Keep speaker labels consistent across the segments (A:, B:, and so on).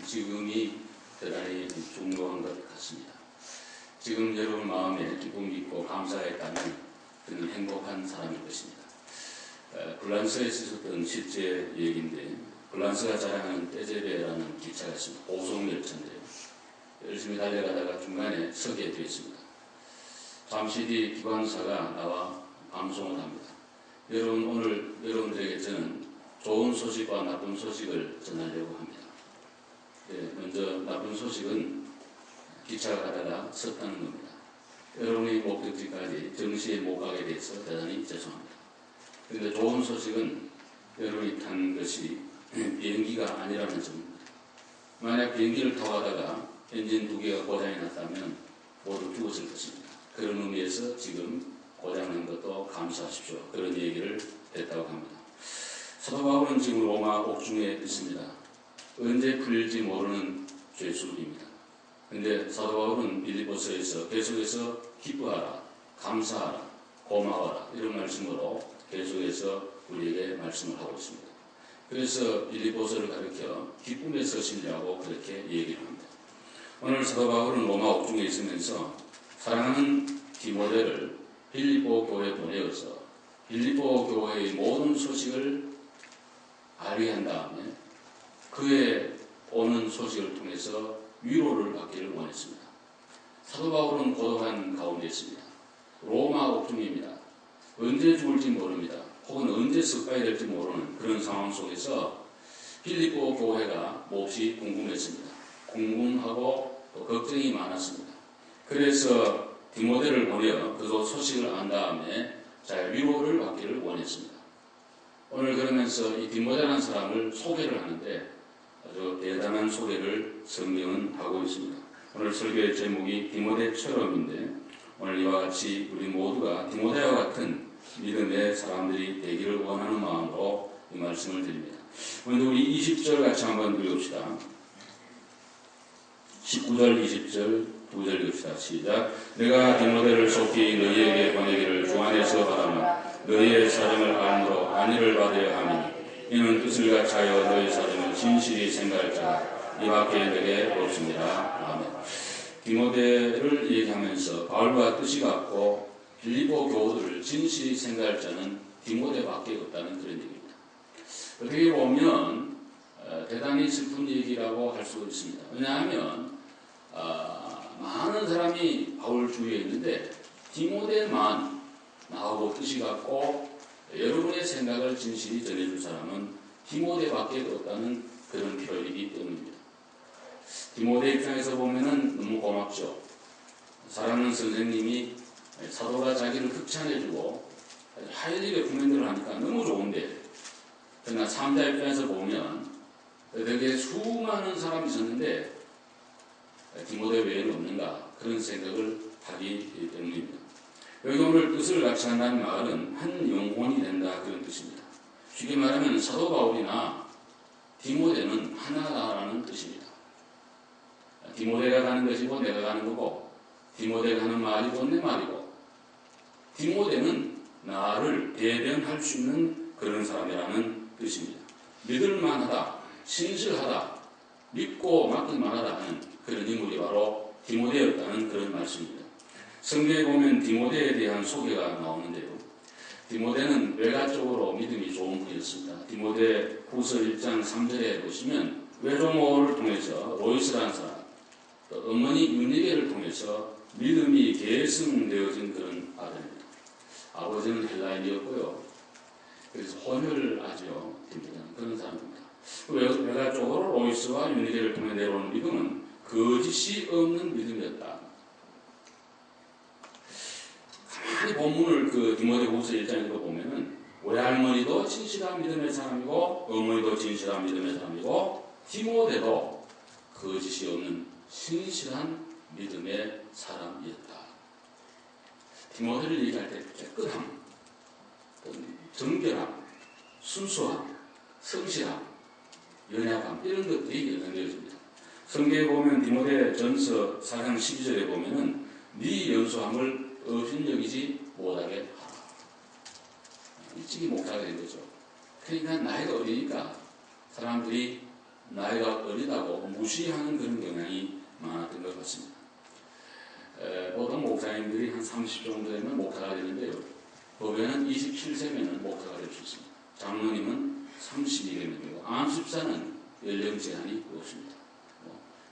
A: 지금이 대단히 중요한 것 같습니다. 지금 여러분 마음에 기쁨이 있고 감사했다면 그는 행복한 사람일 것입니다. 불란서에 있었던 실제 얘기인데, 불란서가 자랑하는 떼제베라는 기차가 있습니다. 고속열차인데요. 열심히 달려가다가 중간에 서게 되어 있습니다. 잠시 뒤 기관사가 나와 방송을 합니다. 여러분, 오늘 여러분들에게 저는 좋은 소식과 나쁜 소식을 전하려고 합니다. 먼저 나쁜 소식은 기차가 가다가 섰다는 겁니다. 여러분의 목적지까지 정시에 못 가게 돼서 대단히 죄송합니다. 그런데 좋은 소식은 여러분이 탄 것이 비행기가 아니라는 점입니다. 만약 비행기를 타고 가다가 엔진 2개가 고장이 났다면 모두 죽었을 것입니다. 그런 의미에서 지금 고장난 것도 감사하십시오. 그런 얘기를 했다고 합니다. 사도 바울은 지금 로마 옥중에 있습니다. 언제 풀릴지 모르는 죄수입니다. 그런데 사도 바울은 빌립보서에서 계속해서 기뻐하라, 감사하라, 고마워라 이런 말씀으로 계속해서 우리에게 말씀을 하고 있습니다. 그래서 빌립보서를 가리켜 기쁨에 서시라고 그렇게 얘기를 합니다. 오늘 사도 바울은 로마 옥중에 있으면서 사랑하는 디모데를 빌립보 교회에 보내어서 빌립보 교회의 모든 소식을 알게 한 다음에 그의 오는 소식을 통해서 위로를 받기를 원했습니다. 사도 바울은 고독한 가운데 있습니다. 로마 옥중입니다. 언제 죽을지 모릅니다. 혹은 언제 석방이 될지 모르는 그런 상황 속에서 빌립보 교회가 몹시 궁금했습니다. 궁금하고 또 걱정이 많았습니다. 그래서 디모데를 보내어 그곳 소식을 안 다음에 잘 위로를 받기를 원했습니다. 오늘 그러면서 이 디모데라는 사람을 소개를 하는데 아주 대단한 소개를 성경은 하고 있습니다. 오늘 설교의 제목이 디모데처럼인데 오늘 이와 같이 우리 모두가 디모데와 같은 믿음의 사람들이 되기를 원하는 마음으로 이 말씀을 드립니다. 먼저 우리 20절 같이 한번 읽읍시다. 19절, 20절, 2절 읽읍시다. 시작. 내가 디모데를 속히 너희에게 보내기를 주 안에서 바라며 너희의 사정을 알므로 안위를 받아야 하니 이는 뜻을 같이 하여 너희 사정을 진실히 생각할 자가 이밖에 내게 없습니다. 아멘. 디모데를 얘기하면서 바울과 뜻이 같고 빌립보 교우들을 진실히 생각할 자는 디모데밖에 없다는 그런 얘기입니다. 어떻게 보면 대단히 슬픈 얘기라고 할 수 있습니다. 왜냐하면 많은 사람이 바울 주위에 있는데 디모데만 나하고 뜻이 같고 여러분의 생각을 진실히 전해줄 사람은 디모데밖에 없다는 그런 표현이기 때문입니다. 디모데 입장에서 보면은 너무 고맙죠. 사랑하는 선생님이 사도가 자기를 극찬해주고 하이리게 코멘트를 하니까 너무 좋은데, 그러나 삼자 입장에서 보면 되게 수많은 사람이 있었는데 디모데 외에는 없는가 그런 생각을 하기 때문입니다. 여기 오늘 뜻을 같이 한다는 말은 한 영혼이 된다 그런 뜻입니다. 쉽게 말하면 사도 바울이나 디모데는 하나다라는 뜻입니다. 디모데가 가는 것이고 내가 가는 거고, 디모데가 하는 말이고 내 말이고, 디모데는 나를 대변할 수 있는 그런 사람이라는 뜻입니다. 믿을만하다, 신실하다, 믿고 맡길만하다는 그런 인물이 바로 디모데였다는 그런 말씀입니다. 성경에 보면 디모데에 대한 소개가 나오는데요. 디모데는 외가적으로 믿음이 좋은 분이었습니다. 디모데 후서 1장 3절에 보시면 외조모를 통해서 로이스라는 사람, 또 어머니 유니게를 통해서 믿음이 계승되어진 그런 아들입니다. 아버지는 헬라인이었고요. 그래서 혼혈을 하죠. 디모데는 그런 사람입니다. 외가적으로 로이스와 유니게를 통해 내려오는 믿음은 거짓이 없는 믿음이었다. 가만히 본문을 디모데후서 1장에서 보면은 외할머니도 진실한 믿음의 사람이고 어머니도 진실한 믿음의 사람이고 디모데도 거짓이 없는 신실한 믿음의 사람이었다. 디모데를 얘기할 때 깨끗함, 정결함, 순수함, 성실함, 연약함 이런 것들이 연상되어집니다. 성경에 보면 디모데 전서 4장 12절에 보면은 네 연소함을 업신여기지 못하게 하라. 일찍이 목사가 된 거죠. 그러니까 나이가 어리니까 사람들이 나이가 어리다고 무시하는 그런 경향이 많았던 것 같습니다. 보통 목사님들이 한 30 정도 되면 목사가 되는데요. 법에는 27세면 목사가 될 수 있습니다. 장로님은 32세면 되고 안수집사는 연령 제한이 없습니다.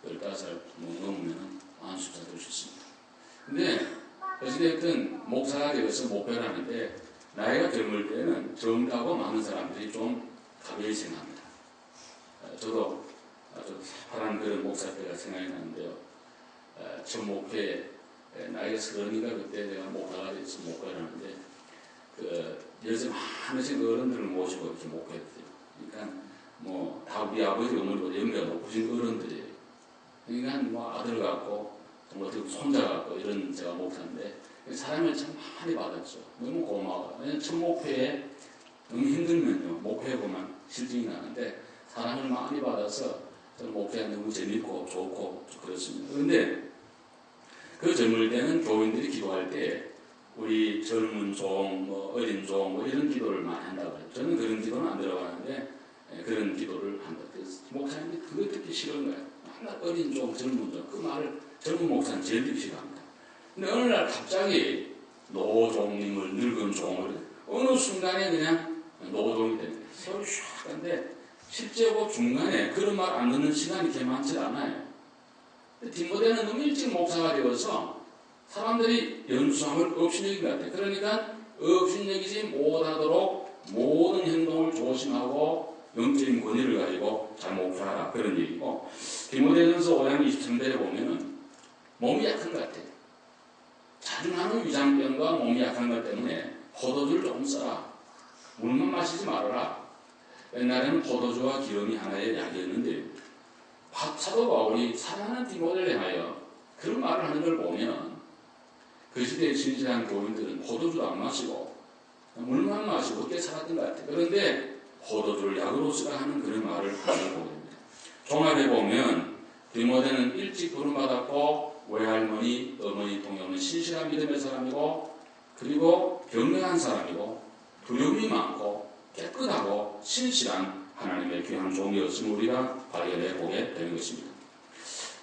A: 15살 넘으면 안수집사 될 수 있습니다. 근데 어찌됐든 목사가 되어서 목표를 하는데 나이가 젊을 때는 젊다고 많은 사람들이 좀 가벼이 생각합니다. 저도 아주 새파란 그런 목사 때가 생각이 나는데요. 첫 목회에 나이가 30인가 그때 내가 목사가 돼서 목회를 하는데 여기서 많으신 어른들을 모시고 이렇게 목회했어요. 그러니까 다 우리 아버지 어머니보다 연배가 높으신 어른들이에요. 그러니까 아들 같고 손자 같고 이런 제가 목사인데 사람을 참 많이 받았죠. 너무 고마워요. 왜냐면 첫 목회에 너무 힘들면요 목회에 보면 실증이 나는데 사랑을 많이 받아서 저는 목회가 너무 재밌고 좋고 그렇습니다. 그런데 그 젊을 때는 교인들이 기도할 때 우리 젊은 종, 어린 종 이런 기도를 많이 한다고 해요. 저는 그런 기도는 안 들어가는데 그런 기도를 한다. 그래서 목사님이 그거 듣기 싫은 거예요. 맨날 어린 종, 젊은 종 그 말을 젊은 목사는 제일 듣기 싫어합니다. 근데 어느 날 갑자기 노종님을 늙은 종을 어느 순간에 그냥 노종이 되는 거예요. 세월이 샥 간데 실제로 중간에 그런 말 안 듣는 시간이 그렇게 많지 않아요. 디모데는 너무 일찍 목사가 되어서 사람들이 연수함을 업신여긴 것 같아요. 그러니까 업신여기지 못하도록 모든 행동을 조심하고 영적인 권위를 가지고 잘 목표하라 그런 얘기고 디모데전서 5장 23절에 보면은 몸이 약한 것 같아요. 자주 나는 위장병과 몸이 약한 것 때문에 포도주를 조금 써라. 물만 마시지 말아라. 옛날에는 포도주와 기름이 하나의 약이었는데 사도 바울이 사랑하는 디모데를 향하여 그런 말을 하는 걸 보면 그 시대의 진실한 교인들은 포도주도 안 마시고 물만 마시고 그렇게 살았던 것 같아요. 그런데 포도주를 약으로 쓰라 하는 그런 말을 하는 걸 보게 됩니다. 종합해 보면 디모데는 일찍 부름받았고 외할머니, 어머니 통해 오는 신실한 믿음의 사람이고 그리고 경건한 사람이고 두려움이 많고 깨끗하고 신실한 하나님의 귀한 종이었음을 우리가 발견해 보게 되는 것입니다.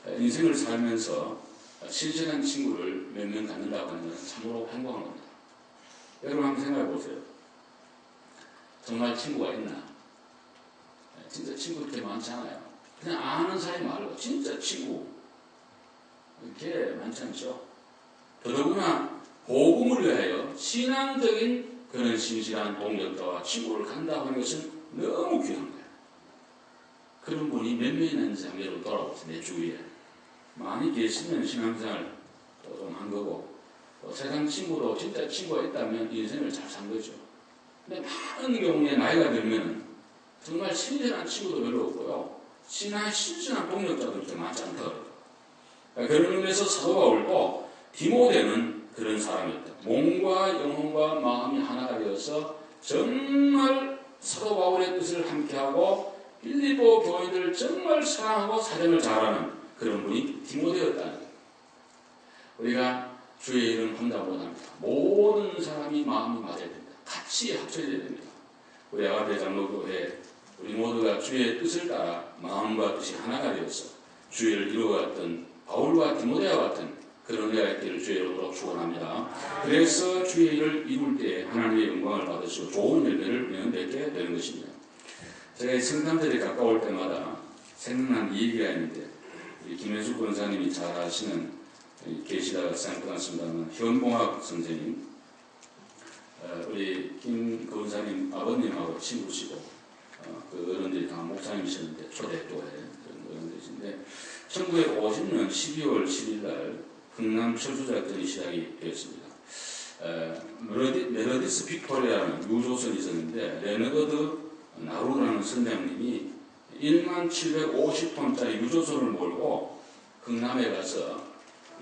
A: 인생을 살면서 신실한 친구를 몇 명 갖는다고 하는 것은 참으로 행복한 겁니다. 여러분 한번 생각해 보세요. 정말 친구가 있나? 진짜 친구 그렇게 많지 않아요. 그냥 아는 사이 말고 진짜 친구 이렇게 많지 않죠. 더더구나 복음을 위하여 신앙적인 그런 신실한 동역자와 친구를 간다고 하는 것은 너무 귀한 거예요. 그런 분이 몇 명이나 있는지 한번 여러분 돌아보세요. 내 주위에. 많이 계시면 신앙생활 좀 한 거고 세상 친구도 진짜 친구가 있다면 인생을 잘 산 거죠. 근데 많은 경우에 나이가 들면 정말 신실한 친구도 별로 없고요. 신실한 동역자도 많지 않다 그래요. 그런 의미에서 사도 바울도 디모데는 그런 사람이었다. 몸과 영혼과 마음이 하나가 되어서 정말 사도 바울의 뜻을 함께하고 빌립보 교인들을 정말 사랑하고 사정을 잘하는 그런 분이 디모데였다는 거예요. 우리가 주의 일은 혼자 못합니다. 모든 사람이 마음이 맞아야 됩니다. 같이 합쳐야 됩니다. 우리 아가페 장로교회 우리 모두가 주의 뜻을 따라 마음과 뜻이 하나가 되어서 주의 일을 이루어갔던 바울과 디모데와 같은 그런 은혜가 있기를 주의 이름으로 축원합니다. 그래서 주의 일을 이룰 때 하나님의 영광을 받으시고 좋은 열매를 우리는 맺게 되는 것입니다. 제가 성탄절이 가까울 때마다 생각난 이 얘기가 있는데 우리 김현숙 권사님이 잘 아시는 계시다가 생각났습니다만 현봉학 선생님 우리 김 권사님 아버님하고 친구시고 그 어른들이 다 목사님이셨는데 초대교회 그런 어른들이신데 1950년 12월 10일 날 흥남 철수작전이 시작이 되었습니다. 메로디스 빅토리아라는 유조선이 있었는데 레너드 나루라는 선장님이 1750톤짜리 유조선을 몰고 흥남에 가서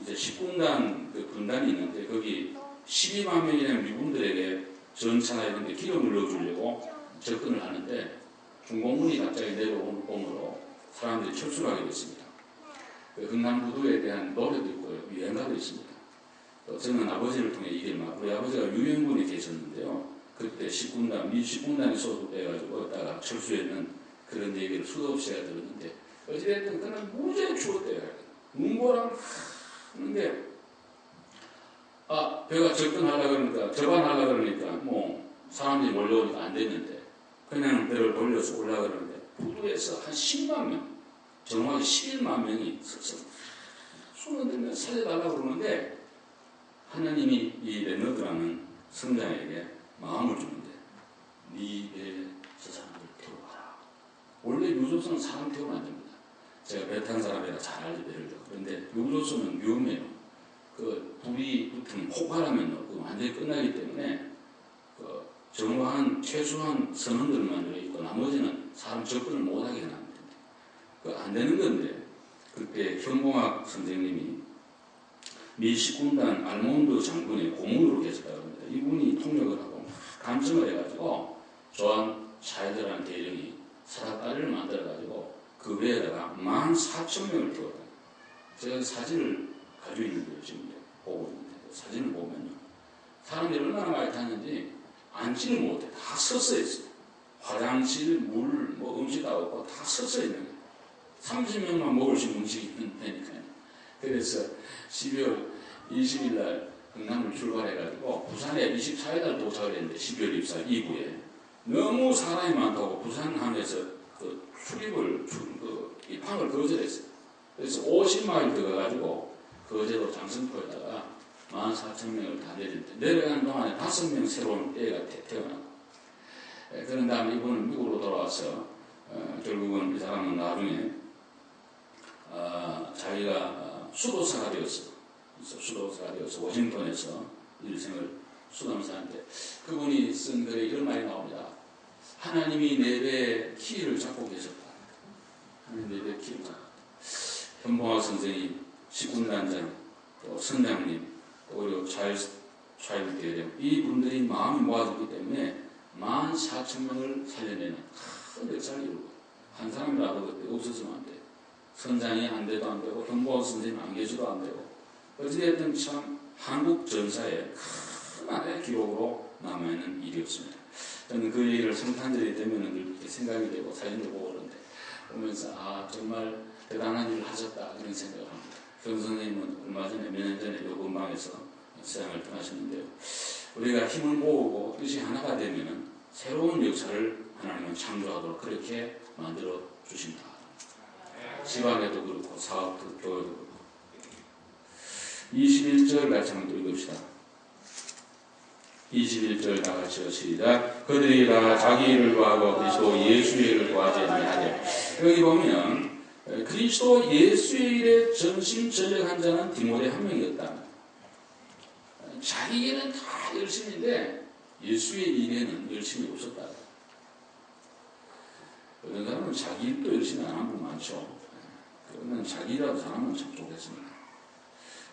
A: 이제 10군단 그 군단이 있는데 거기 12만 명이나 미군들에게 전차나 이런 데 기름을 넣어주려고 접근을 하는데 중공군이 갑자기 내려옴으로 사람들이 철수를 하게 됐습니다. 그 흥남부두에 대한 노래도 있고요. 유행가도 있습니다. 저는 아버지를 통해 이게 우리 아버지가 유명군에 계셨는데요. 그때 10군단, 미 10군단에 소속돼가지고 다가 철수했는 그런 얘기를 수도 없이 제가 들었는데 어찌됐든 그는 무지하게 추웠대요. 눈보랑 하는데 배가 접근하려고 그러니까 접안하려고 그러니까 뭐 사람들이 몰려오니까 안 됐는데 그냥 배를 돌려서 올라가는데 부두에서 한 10만 명 정확히 11만 명이 서서 손을 들면 살려달라고 그러는데 하나님이 이 렘너드라는 성장에게 마음을 주는데 네 배에 저 사람들 태워가라. 원래 유조선은 사람 태우면 안 됩니다. 제가 배 탄 사람이라 잘 알죠, 배를. 그런데 유조선은 위험해요. 그 불이 붙으면 폭발하면 그 완전히 끝나기 때문에 그 정화한 최소한 선원들만 들어있고 나머지는 사람 접근을 못하게 해놨는데 그 안 되는 건데 그때 현공학 선생님이 미 식군단 알몬드 장군의 고문으로 계셨다고 합니다. 이분이 통역을 하고 감청을 해가지고 조한 차이드라는 대령이 사다다리를 만들어가지고 그 배에다가 14,000명을 태웠다. 제가 사진을 가지고 있는데요. 지금 보고 있는데 사진을 보면요. 사람들이 얼마나 많이 탔는지 앉지를 못해. 다 서서 있어요. 화장실, 물, 뭐 음식 다 없고 다 서서 있는 거예요. 30명만 먹을 수 있는 음식이 있는 데니까요. 그래서 12월 20일 날 경남을 출발해가지고 부산에 24일 날 도착을 했는데 12월 24일 이후에 너무 사람이 많다고 부산항에서 그 출입을 입항을 거절했어요. 그래서 50마일 들어가가지고 거제도 장성포에다가 14,000명을 다 내렸는데 내려가는 동안에 5명 새로운 애가 태어나고 그런 다음에 이분은 미국으로 돌아와서 결국은 이 사람은 나중에 자기가 수도사가 되었어. 수도사가 되어서 워싱턴에서 일생을 수도사인데 그분이 쓴 글에 이런 말이 나옵니다. 하나님이 내 배의 키를 잡고 계셨다. 하나님 내 배의 키를 잡고. 현봉학 선생님, 식군단장, 또 선장님, 또 그리고 차일드 대령 이 분들이 마음이 모아졌기 때문에 14,000명을 살려내는 큰 역사를 이루고 한 사람이라도 그때 없었으면 안 돼. 선장이 안 돼도 안 되고 현봉학 선생님 안 계셔도 안 되고 어찌됐든 참 한국 전사의 큰 하나의 기록으로 남아있는 일이었습니다. 저는 그 얘기를 성탄절이 되면 이렇게 생각이 되고 사진도 보고 그러는데 보면서 정말 대단한 일을 하셨다 그런 생각을 합니다. 정 선생님은 얼마 전에 몇 년 전에 요 근방에서 세상을 떠나셨는데요. 우리가 힘을 모으고 뜻이 하나가 되면 새로운 역사를 하나님은 창조하도록 그렇게 만들어 주신다. 집안에도 그렇고 사업도 교회도 그렇고 21절 같이 한번 읽읍시다. 21절 다 같이요. 시작. 그들이 다 자기 일을 구하고 그리스도 예수의 일을 구하지 아니하되. 여기 보면 그리스도 예수의 일에 전심전력한 자는 디모데 한 명이었다. 자기 일은 다 열심인데 예수의 일에는 열심이 없었다. 어떤 사람은 자기 일도 열심히 안 하는 분 많죠. 그러면 자기 일이라도 잘하면 참 좋겠습니다.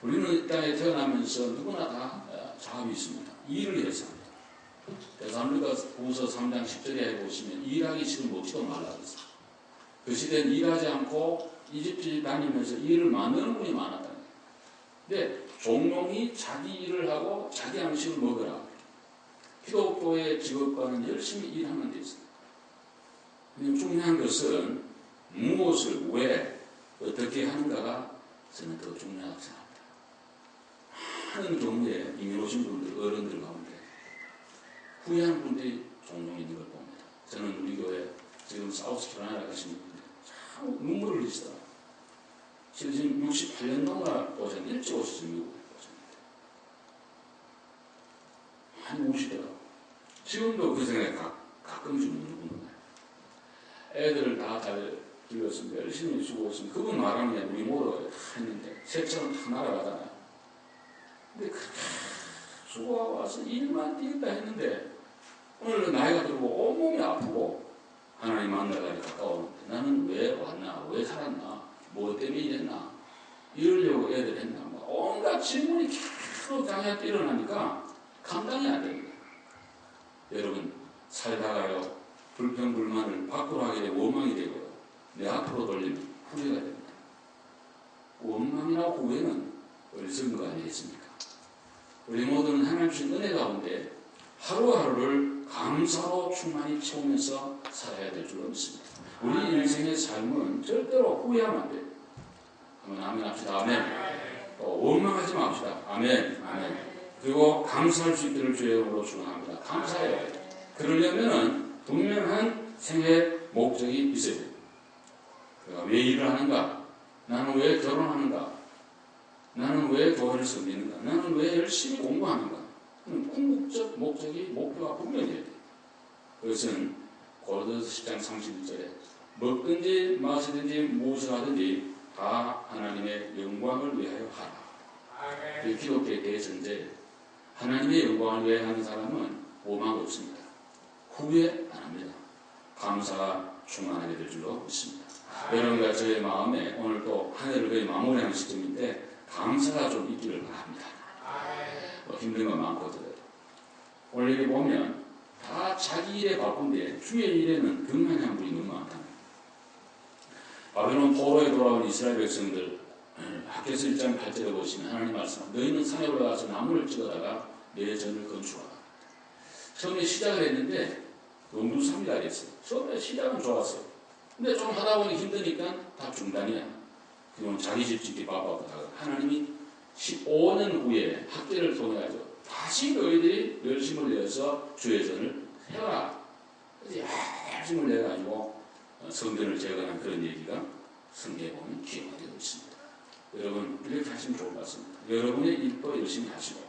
A: 우리는 이 땅에 태어나면서 누구나 다 작업이 있습니다. 일을 해서 합니다. 데살로니가 후서 3장 10절에 보시면 일하기 싫으면 먹지도 말라 그랬어요. 그 시대는 일하지 않고 이집트 다니면서 일을 만드는 분이 많았다는 거예요. 근데 종용이 자기 일을 하고 자기 양식을 먹으라. 기독교의 직업과는 열심히 일하는 데 있습니다. 중요한 것은 무엇을 왜 어떻게 하는가가 저는 더 중요하다고 생각합니다. 많은 경우에 이민 오신 분들, 어른들 가운데 후회하는 분들이 종종 있는 걸 봅니다. 저는 우리 교회 지금 사우스캐롤라이나 가신 분들 참 눈물을 흘리시더라고요. 지금 68년 동안 오셨는데 일찍 오셨어요. 미국에 오셨는데 많이 오시더라고요. 지금도 그 생각에 가끔씩 눈물 나요. 애들을 다 잘 길렀습니다. 열심히 수고했습니다. 그분 말하면 우리 모두가 다 했는데 새처럼 다 날아가잖아요. 근데 그렇게 수고하고 와서 일만 뛰겠다 했는데 오늘 나이가 들고 온몸이 아프고 하나님 만나가니 가까웠는데 나는 왜 왔나? 왜 살았나? 뭐 때문에 이랬나? 이러려고 애들 했나? 온갖 질문이 계속 자기한테 일어나니까 감당이 안 됩니다. 여러분 살다가요 불평불만을 밖으로 하게 되고 원망이 되고요. 내 앞으로 돌리면 후회가 됩니다. 원망이나 후회는 어리석은 거 아니겠습니까? 우리 모두는 하나님 주신 은혜 가운데 하루하루를 감사로 충만히 채우면서 살아야 될 줄로 믿습니다. 우리 인생의 삶은 절대로 후회하면 안 돼요. 한번 아멘 합시다. 아멘. 또 원망하지 맙시다. 아멘. 아멘. 그리고 감사할 수 있기를 주의 이름으로 축원합니다. 감사해요. 그러려면은 분명한 생애 목적이 있어야 돼요. 그러니까 왜 일을 하는가? 나는 왜 결혼하는가? 나는 왜 교회를 섬기는가? 나는 왜 열심히 공부하는가? 궁극적 목적이, 목표가 분명해야 돼요. 그것은 고린도서 10장 31절에 먹든지 마시든지 무엇을 하든지 다 하나님의 영광을 위하여 하라. 그 기독교의 대전제, 하나님의 영광을 위하여 하는 사람은 오만 없습니다. 후회 안 합니다. 감사가 충만하게 될 줄로 믿습니다. 여러분과 저의 마음에 오늘 또 한 해를 거의 마무리하는 시점인데 감사가 좀 있기를 바랍니다. 힘든 건 많거든요. 오늘 여기 보면 다 자기 일에 바쁜데 주의 일에는 등한한 분이 너무 많다. 바벨론 포로에 돌아온 이스라엘 백성들 학개서 1장 8절에 보시면 하나님 말씀합니다. 너희는 산에 올라가서 나무를 찍어다가 내 전을 건축하라. 처음에 시작을 했는데 용두삽니다 그랬어요. 처음에 시작은 좋았어요. 근데 좀 하다 보니 힘드니까 다 중단이야. 그건 자기 집 짓기 바빠하다가 하나님이 15년 후에 학대를 통해 가지고 다시 너희들이 열심을 내서 주의 전을 세워라. 그래서 열심을 내가지고 성전을 재건한 그런 얘기가 성경에 보면 기록이 되어 있습니다. 여러분 이렇게 하시면 좋을 것 같습니다. 여러분의 일도 열심히 하시고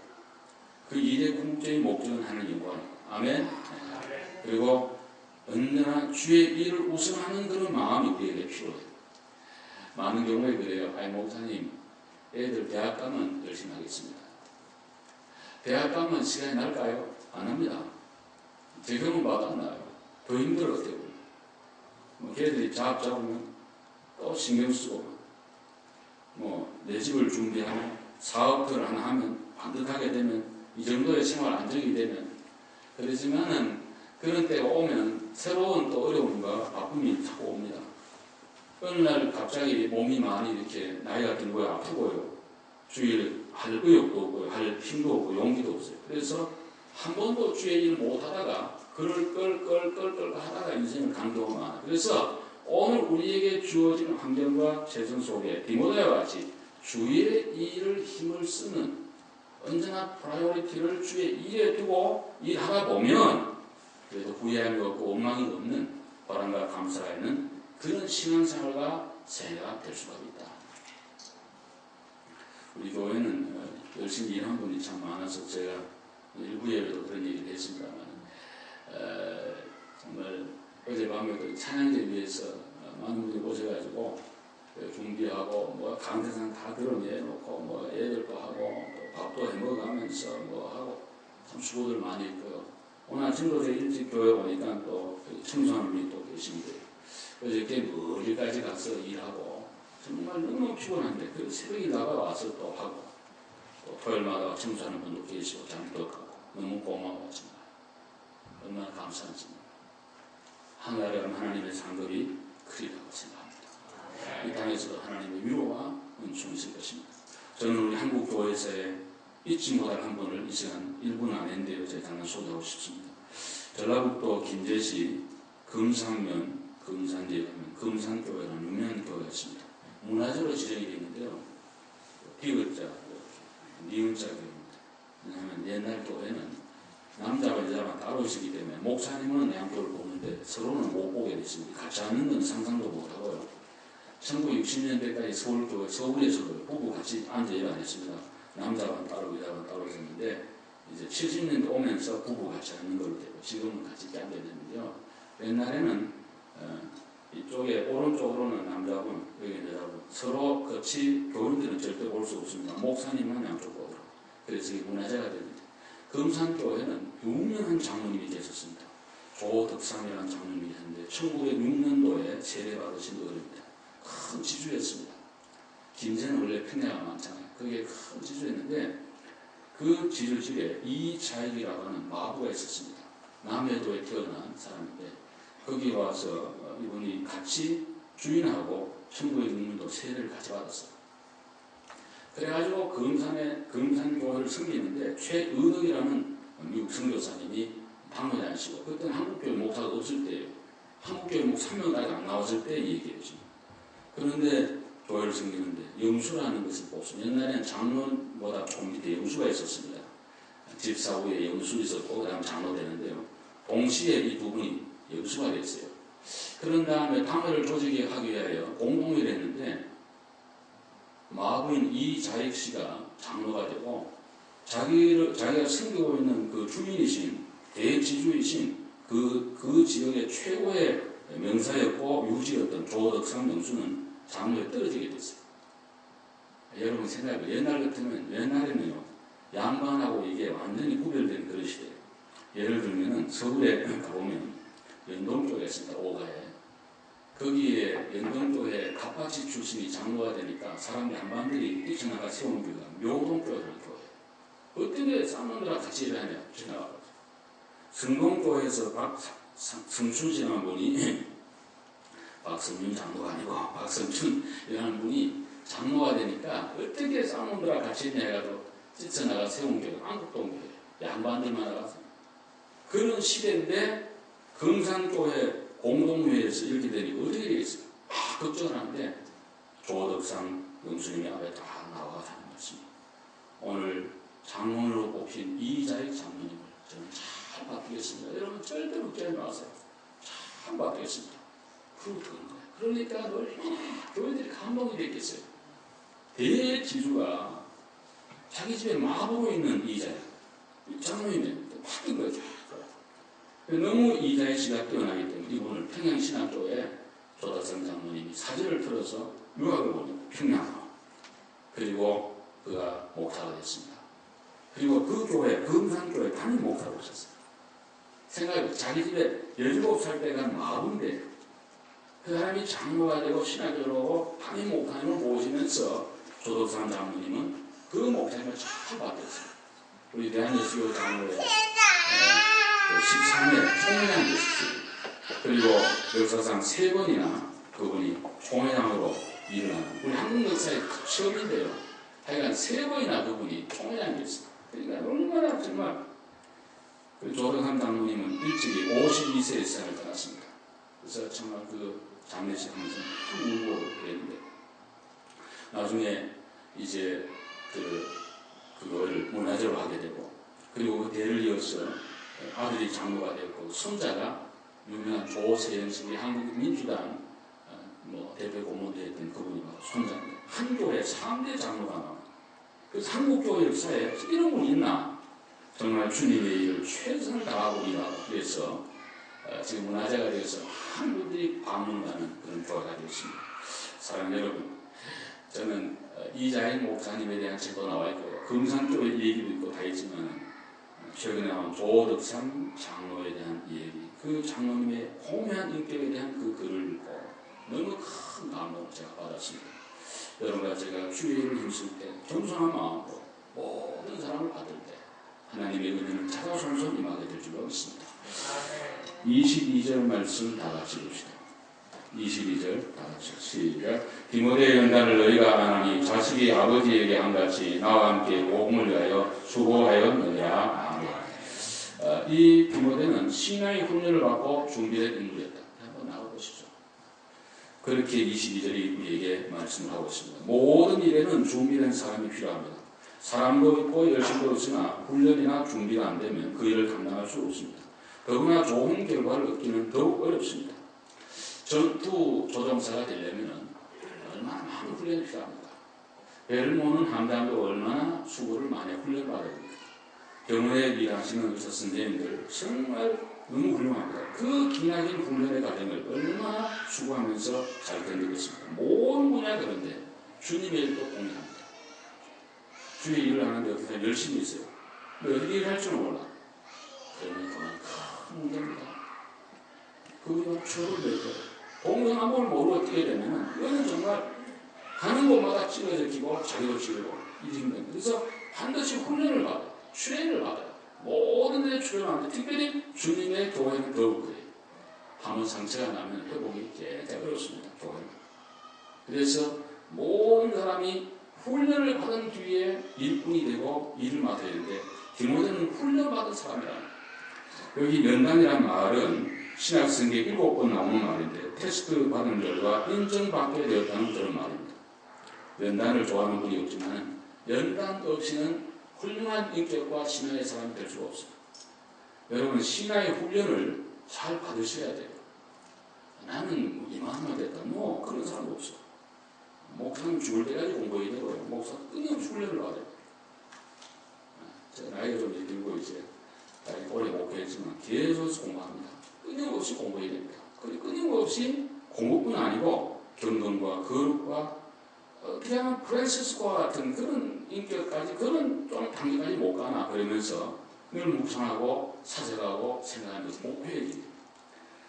A: 그 일의 궁극적인 목적은 하는 영광입니다. 아멘. 네. 그리고 언제나 주의 일을 우선하는 그런 마음이 우리에게 필요해요. 많은 경우에 그래요. 아이 목사님 애들 대학 가면 열심히 하겠습니다. 대학 가면 시간이 날까요? 안 합니다. 제 경험 봐도 안 나요. 더 힘들어 어때요? 뭐 걔들이 잡 잡으면 또 신경 쓰고 내 집을 준비하고 사업을 하나 하면 반듯하게 되면 이 정도의 생활 안정이 되면 그러지만은 그런 때가 오면 새로운 또 어려움과 바쁨이 자꾸 옵니다. 어느 날 갑자기 몸이 많이 이렇게 나이가 들고요, 아프고요. 주일 할 의욕도 없고요, 할 힘도 없고 용기도 없어요. 그래서 한 번도 주의 일 못 하다가 그걸 끌 하다가 인생을 간 경우가 많아요. 그래서 오늘 우리에게 주어진 환경과 재정 속에 디모데와 같이 주의 일을 힘을 쓰는 언제나 프라이오리티를 주의 일에 두고 일하다 보면 그래도 후회함이 없고 원망이 없는 바람과 감사가 있는 그런 신앙생활과 생애가 될 수가 있다. 우리 교회는 열심히 일하는 분이 참 많아서 제가 일부에도 그런 얘기를 했습니다만 정말 어젯밤에도 찬양제 위해서 많은 분들이 오셔가지고 준비하고 뭐 강대상 다 드러내놓고 애들도 하고 또 밥도 해먹어가면서 하고 참 수고들 많이 했고요. 오늘 아침도 제가 일찍 교회 오니까 또 청소하는 분이 또 계십니다. 어저께 멀리까지 가서 일하고 정말 너무 피곤한데 그 새벽에 나가와서 또 하고 또 토요일마다 청소하는 분도 계시고 잠도 가고 너무 고마워하지만 얼마나 감사하지만 하늘에 하나님의 상급이 크리라고 생각합니다. 이 땅에서도 하나님의 위로와 은총이 있을 것입니다. 저는 우리 한국 교회에서의 잊지 못할 한 분을 이 시간 1분 안인데요. 제가 잠깐 소개하고 싶습니다. 전라북도 김제시 금산면 금산지에 가면 금산교회라는 유명한 교회가 있습니다. 문화재로 지정이 되어 있는데요. 디귿자, 니은자 교회입니다. 왜냐하면 옛날 교회는 남자와 여자가 따로 있었기 때문에 목사님은 양쪽을 보는데 서로는 못 보게 됐습니다. 같이 앉는 건 상상도 못하고요. 1960년대까지 서울에서도 부부 같이 앉아 일 안 했습니다. 남자가 따로 여자가 따로 있었는데 이제 70년대 오면서 부부 같이 앉는 걸로 되고 지금은 같이 앉게 됐는데요. 옛날에는 이쪽에 오른쪽으로는 남자분, 여기 여자분 서로 같이 교인들은 절대 볼 수 없습니다. 목사님만 양쪽 보더라고요. 그래서 이게 문화재가 됩니다. 금산교회는 유명한 장로님이 계셨습니다. 조덕삼이라는 장로님이 있는데 1906년도에 세례받으신 어른입니다. 큰 지주였습니다. 김제는 원래 평야가 많잖아요. 그게 큰 지주였는데 그 지주집에 이자익이라고 하는 마부가 있었습니다. 남해도에 태어난 사람인데 거기 와서 이분이 같이 주인하고 1906년도 세례를 같이 받았어요. 그래가지고 금산교회를 섬기는데 최은덕이라는 미국 선교사님이 방문하시고 그때는 한국교회 목사가 없을 때예요. 한국교회 뭐 3명 아직 안 나왔을 때 얘기해요. 지금. 그런데 교회를 섬기는데 영수라는 것을 뽑습니다. 옛날에는 장로보다 조금 밑에 영수가 있었습니다. 집사 위에 영수 있었고 그 다음 장로 되는데요. 동시에 이 두 분이 영수가 됐어요. 그런 다음에 당회를 조직하기 위하여 공동회를 했는데 마부인 이자익 씨가 장로가 되고 자기가 섬기고 있는 그 주인이신 대지주이신 그 지역의 최고의 명사였고 유지였던 조덕상 명수는 장로에 떨어지게 됐어요. 여러분 생각해보세요. 옛날에는요 양반하고 이게 완전히 구별된 그런 시대예요. 예를 들면은 서울에 가보면 연동 쪽에 있습니다. 오가에 거기에 연동 쪽에 갑바치 출신이 장로가 되니까 사람 양반들이 뛰쳐나가 세운 교회가 묘동 교회라는 교회. 어떻게 쌍놈들하고 같이 일하냐 지나가고 성동교회에서 박성춘이라는 분이 박성윤 장로가 아니고 박성춘이라는 분이 장로가 되니까 어떻게 쌍놈들하고 같이 해가지고 뛰쳐나가 세운 교회가 안국동교회 양반들만 나가서 그런 시대인데 금산교회 공동회에서 이렇게 되니까 어떻게 되겠어요? 걱정을 하는데 조덕상 영수님이 앞에 다 나와서 하는 말씀입니다. 오늘 장로로 뽑힌 이자익 장로님을 저는 잘 받들겠습니다. 여러분 절대 걱정하지 마세요. 잘 받들겠습니다. 그러는 거예요. 그러니까 얼마나 교회들이 감동이 됐겠어요. 대지주가 자기 집에 마부로 있는 이자익 장로님이 바뀐 거죠. 너무 이자익 씨가 뛰어나기 때문에 이분을 평양신학교에 조덕상 장로님이 사제를 틀어서 유학을 보내고 평양으로 그리고 그가 목사가 됐습니다. 그리고 그 교회 금산교회 담임 목사로 오셨어요. 생각해보세요. 자기 집에 17살 때 간 마부인데 그 사람이 장로가 되고 신학교로 오고 담임 목사님을 모시면서 조덕상 장로님은 그 목사님을 잘 받았어요. 우리 대한예수교 장로회 13회 총회장 되셨어요. 그리고 역사상 3번이나 그분이 총회장으로 일을 하는 우리 한국 역사의 처음인데요. 하여간 3번이나 그분이 총회장이 됐어요. 그러니까 얼마나 정말 그 조덕상 장로님은 일찍이 52세의 세상을 떠났습니다. 그래서 정말 그 장례식 하면서 큰 울고 그랬는데 나중에 이제 그거를 문화재로 하게 되고 그리고 그 대를 이어서 아들이 장로가 되었고 손자가 유명한 조세영식이 한국 민주당 대표 고문되었던 그분이 바로 손자입니다. 한 교회 3대 장로가 나옵니다. 그래서 한국교회 역사에 이런 분이 있나? 정말 주님의 일을 최선을 다하고 일하고 그래서 지금 문화재가 되어서 많은 분들이 방문하는 그런 교회가 되었습니다. 사랑하는 여러분, 저는 이자익 목사님에 대한 책도 나와 있고 금산교회 얘기도 있고 다 있지만 최근에 나온 조덕상 장로에 대한 얘기, 그 장로님의 고귀한 인격에 대한 그 글을 읽고 너무 큰 감동을 제가 받았습니다. 여러분과 제가 주의를 힘쓸 때 겸손한 마음으로 모든 사람을 받을 때 하나님의 은혜는 자자손손 임하게 될 줄 믿습니다. 22절 말씀 다 같이 봅시다. 22절 다 같이 시작. 디모데 연단을 너희가 안 하니 자식이 아버지에게 한같이 나와 함께 복음을 위하여 수고하였느니라. 아멘. 이 디모데는 신앙의 훈련을 받고 준비된 인물이었다. 한번 나와보시죠. 그렇게 22절이 우리에게 말씀을 하고 있습니다. 모든 일에는 준비된 사람이 필요합니다. 사람도 있고 열심도 있으나 훈련이나 준비가 안 되면 그 일을 감당할 수 없습니다. 더구나 좋은 결과를 얻기는 더욱 어렵습니다. 전투 조종사가 되려면 얼마나 많은 훈련이 필요합니까? 배를 모는 함장도 얼마나 수고를 많이 훈련받아야 됩니까? 병원에 일하시는 의사 선생님들 정말 너무 훌륭합니다. 그 기나긴 훈련의 과정을 얼마나 수고하면서 잘 견디겠습니까? 모든 분야 그런데 주님의 일도 공유합니다. 주의 일을 하는데 어떻게 열심히 있어요. 어떻게 일할 줄은 몰라. 그러면 그건 큰 문제입니다. 그거 추억을 낼 거예요. 동서남북을 모르고 어떻게 되면 이거는 정말 가는 곳마다 찔러져 기고 자기도 찔리고 이 정도입니다. 그래서 반드시 훈련을 받아요. 트레이닝을 받아요. 모든 데 출연하는데 특별히 주님의 교회는 더욱 그래요. 한번 상처가 나면 회복이 굉장히 어렵습니다. 교회는. 그래서 모든 사람이 훈련을 받은 뒤에 일꾼이 되고 일을 맡아야 되는데 디모데는 훈련받은 사람이라. 여기 연단이라는 말은 신약 성경에 7번 나오는 말인데 테스트 받은 결과 인정받게 되었다는 그런 말입니다. 연단을 좋아하는 분이 없지만 연단 없이는 훌륭한 인격과 신앙의 사람이 될 수가 없습니다. 여러분 신앙의 훈련을 잘 받으셔야 돼요. 나는 이만하면 됐다. 뭐 그런 사람도 없어. 목사는 죽을 때까지 공부해야 되고요. 목사 끊임없이 훈련을 받아요. 제가 나이가 좀 들고 이제 오래 목회했지만 계속 공부합니다. 끊임없이 공부해야 됩니다. 끊임없이 공부뿐 아니고 경건과 거룩과 그냥 프란시스코와 같은 그런 인격까지 그런 좀 단계까지 못 가나 그러면서 늘 묵상하고 사색하고 생각하는 것이 목표이지.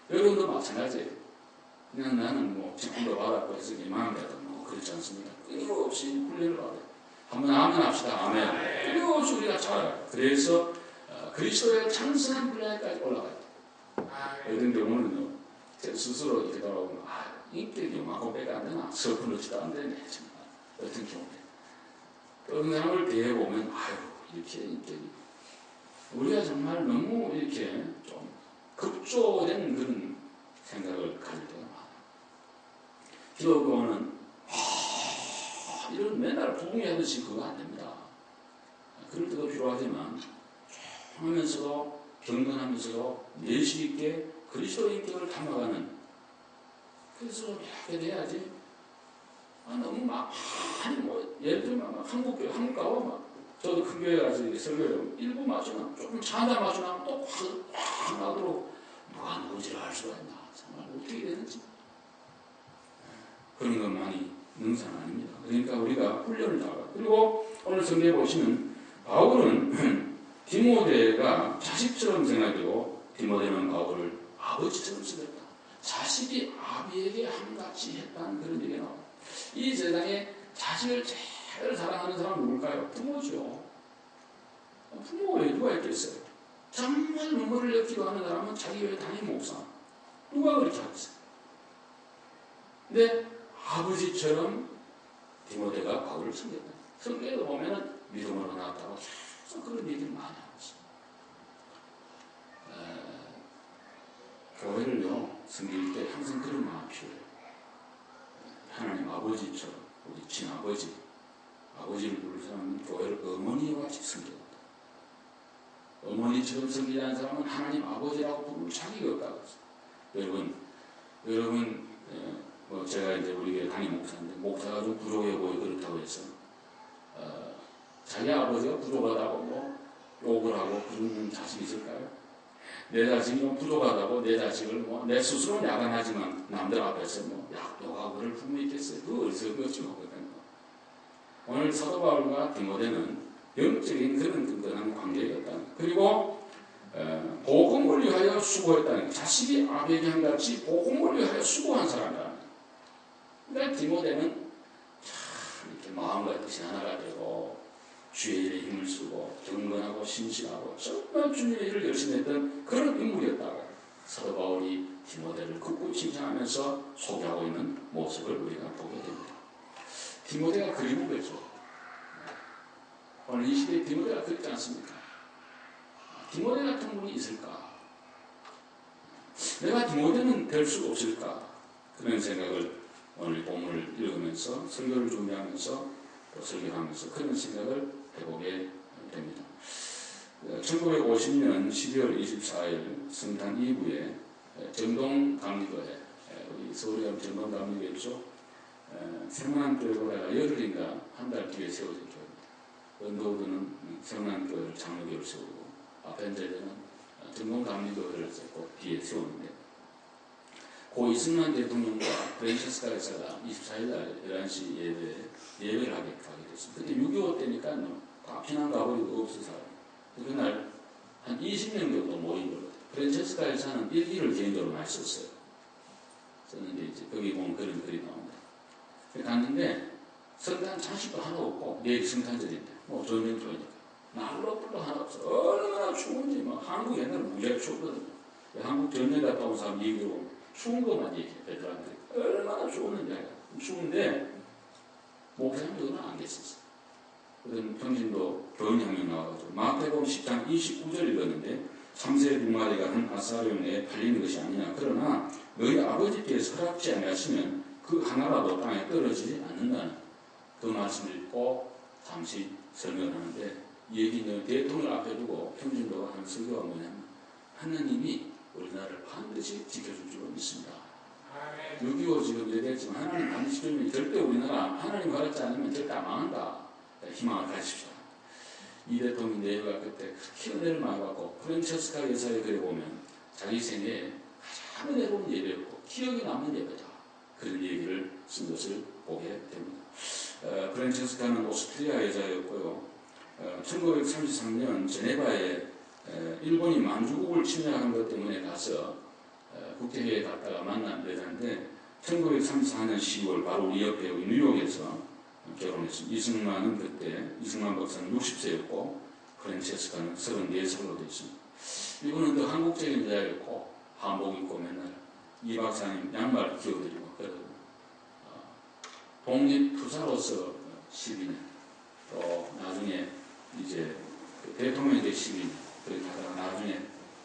A: 여러분도 마찬가지예요. 그냥 나는 뭐 직분도 받았고 해서 이만합니다. 뭐 그렇지 않습니다. 끊임없이 훈련을 받아요. 한번 아멘 합시다. 아멘. 끊임없이 우리가 잘해요. 그래서 그리스도의 찬성한 분야까지 올라가요. 어떤 경우는요, 제 스스로 이렇게 돌아보면, 인격이 요만큼밖에 안 되나? 서툴러지도 안 되네. 정말. 어떤 경우에. 어떤 사람을 대해보면, 이렇게 인격이. 우리가 정말 너무 이렇게 좀 급조된 그런 생각을 가질 때가 많아요. 기독교는, 이런 맨날 부흥하듯이 그거 안 됩니다. 그럴 때도 필요하지만, 하면서도 경건하면서도 내실 있게 그리스도 인격을 담아가는 그래서 이렇게 돼야지. 너무 막 예를 들면 막 한국 가고 막 저도 큰 교회 가서 설교를 1부 맞추나 조금 차한잔 맞추나 또 확 나도록 누가 누구지를 알 수가 있나. 정말 어떻게 되는지 그런 건 많이 능사는 아닙니다. 그러니까 우리가 훈련을 나가. 그리고 오늘 성경에 보시면 바울은 디모데가 자식처럼 생각되고 디모데는 바울을 아버지처럼 생겼다. 자식이 아비에게 한같이 했다는 그런 얘기가 나와요. 이 세상에 자식을 제일 사랑하는 사람은 누굴까요? 부모죠. 부모 외에 누가 있겠어요? 정말 눈물을 흘려 기도하는 사람은 자기 외에 당연히 목사. 누가 그렇게 하겠어요? 근데 아버지처럼 디모데가 바울을 섬겼다. 성경에도 보면은 믿음으로 나왔다고 그런 얘기를 많이 하고 있습니다. 교회를요, 섬길 때 항상 그런 마음이 필요해요. 하나님 아버지처럼, 우리 친아버지, 아버지를 부를 사람은 교회를 어머니와 같이 섬겨야 된다. 어머니처럼 섬기지 않는 사람은 하나님 아버지라고 부를 자격이 없다고 했어요. 여러분, 뭐 제가 이제 우리 교회 담임 목사인데, 목사가 좀 부족해 보여 그렇다고 해서, 자기 아버지가 부족하다고 뭐 욕을 하고 그런 자식이 있을까요? 내 자식이 좀 부족하다고 내 자식을 뭐 내 스스로는 야단하지만 남들 앞에서 뭐 욕하고 그럴 부모이 있겠어요? 그거 어디서 그것이 거거든요. 오늘 사도 바울과 디모데는 영적인 그런 든든한 관계였다. 그리고 복음을 위하여 수고했다는 자식이 아베에게 한같이 복음을 위하여 수고한 사람이다. 그러니까 디모데는 참 이렇게 마음과 뜻이 하나가 되고 주의 일에 힘을 쓰고 경건하고 신실하고 정말 주님의 일을 열심히 했던 그런 인물이었다고 사도 바울이 디모데를 극구 칭찬하면서 소개하고 있는 모습을 우리가 보게 됩니다. 디모데가 그리운 거죠. 오늘 이 시대에 디모데가 그렇지 않습니까? 디모데 같은 분이 있을까? 내가 디모데는 될 수 없을까? 그런 생각을 오늘 본문을 읽으면서 설교를 준비하면서 또 설교하면서 그런 생각을 해보게 됩니다. 1950년 12월 24일 성탄 이후에 정동감리교회, 우리 서울에 가면 정동감리교회 있죠? 성남교회보다가 열흘인가 한 달 뒤에 세워진 교회입니다. 언더우드는 성남교회를 장로교회를 세우고 아펜젤에는 정동감리교회를 꼭 뒤에 세우는데 고 이승만 대통령과 프란치스코 대사가 24일날 11시 예배를 하게 됐습니다. 그때 6.25 때니까 다 피난 가버리고 없어서 그날 한 20명 정도 모인 걸로 프란치스코 대사는 일기를 개인적으로 많이 썼어요. 썼는데 이제 거기 보면 그런 글이 나옵니다. 갔는데 성탄 장식도 하나 없고 내일 성탄절인데 뭐 전쟁터니까 난로 불도 하나 없어. 얼마나 추운지 뭐 한국 옛날에 무지하게 추웠거든요. 한국 전쟁 갔다 온 사람 얘기로 추운 것만 얘기해 베테랑들이 얼마나 추웠는지 알아요. 추운데 목사님들은 안 계셨어요. 그런 평신도 교인형이 나와가지고 마태복음 10장 29절 읽었는데 참새 두 마리가 한 아사리온에 팔리는 것이 아니냐. 그러나 너희 아버지께서 허락지 아니하시면 그 하나라도 땅에 떨어지지 않는다는 그 말씀을 꼭 잠시 설명하는데, 이 얘기는 대통령을 앞에 두고 평신도가 하는 설교가 뭐냐면 하나님이 우리나라를 반드시 지켜줄 줄 믿습니다. 6.25 지금 얘기했지만 하나님 반드시 지켜주면 절대 우리나라 하나님 허락지 않으면 절대 안 망한다. 희망을 가지십시오. 이 대통령 내외가 그때 그렇게 은혜를 많이 받고 프란체스카 여사의 글에 보면 자기 생애에 가장 은혜로운 예배였고 기억에 남는 예배다. 그런 얘기를 쓴 것을 보게 됩니다. 프란체스카는 오스트리아 여자였고요. 1933년 제네바에 일본이 만주국을 침략한 것 때문에 가서 국제회의에 갔다가 만난 여자인데 1934년 10월 바로 우리 옆에 뉴욕에서 결혼했습니다. 이승만 박사는 60세였고 프란체스카는 34살로 되어 있습니다. 이분은 더 한국적인 여자였고 한복 입고 맨날 이 박사님 양말 끼워드리고 독립투사로서 12년 또 나중에 이제 대통령이 된 12년 그렇게 하다가 나중에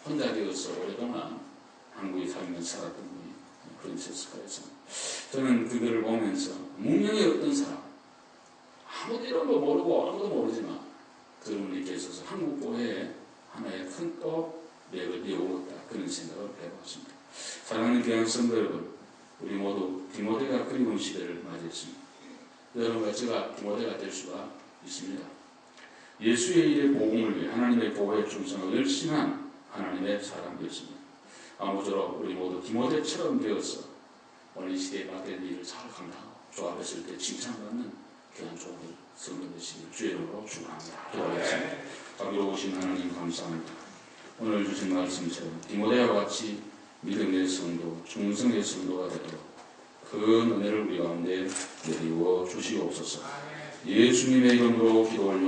A: 혼자 되어서 오랫동안 한국에 살면서 살았던 분이 프란체스카였습니다. 저는 그들을 보면서 문명의 어떤 사람 아무도 이런 거 모르고 아무도 모르지만 그분이 계셔서 한국 교회에 하나의 큰 떡맥을 이어오었다. 그런 생각을 해봤습니다. 사랑하는 귀한 성도 여러분, 우리 모두 디모데가 그리운 시대를 맞이했습니다. 여러분과 제가 디모데가 될 수가 있습니다. 예수의 일의 복음을 위해 하나님의 보호에 충성하고 열심한 하나님의 사람이었습니다. 아무쪼록 우리 모두 디모데처럼 되어서 오늘 이 시대에 맡겨진 일을 잘 감당하고 주 앞에 설 때 칭찬받는 귀한 종들 성도 되시길 주의 이름으로 축원합니다. 기도하겠습니다. 자비로우신 하나님 감사합니다. 오늘 주신 말씀처럼 디모데와 같이 믿음의 성도, 충성의 성도가 되도록 큰 은혜를 우리 가운데 내리워 주시옵소서. 예수님의 이름으로 기도 올려